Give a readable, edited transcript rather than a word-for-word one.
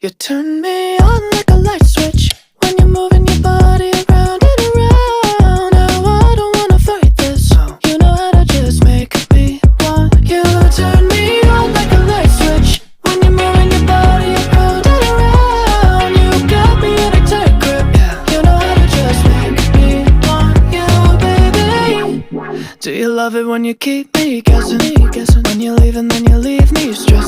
You turn me on like a light switch when you're moving your body around and around. Now I don't wanna fight this. You know how to just make me want you. Turn me on like a light switch when you're moving your body around and around. You got me in a tight grip. You know how to just make me want you, baby. Do you love it when you keep me guessing? When you leave and then you leave me stressed?